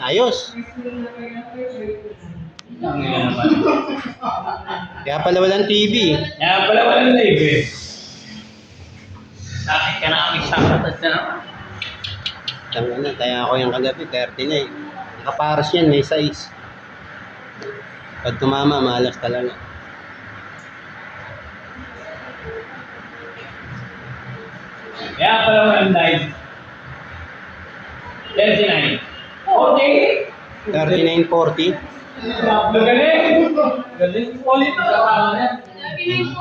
Ayos. Kaya pala walang TV. Kaya pala walang live eh. Bakit ka na kami sapatat na naman? Tanga na, kaya ako yung kagabi, 30 na eh. Nakaparas yan, may size. Pag tumama, malas talaga. Kaya pala walang live. 39. Okay. 39.40. Galing. Galing. Ulit na. Sabi na yung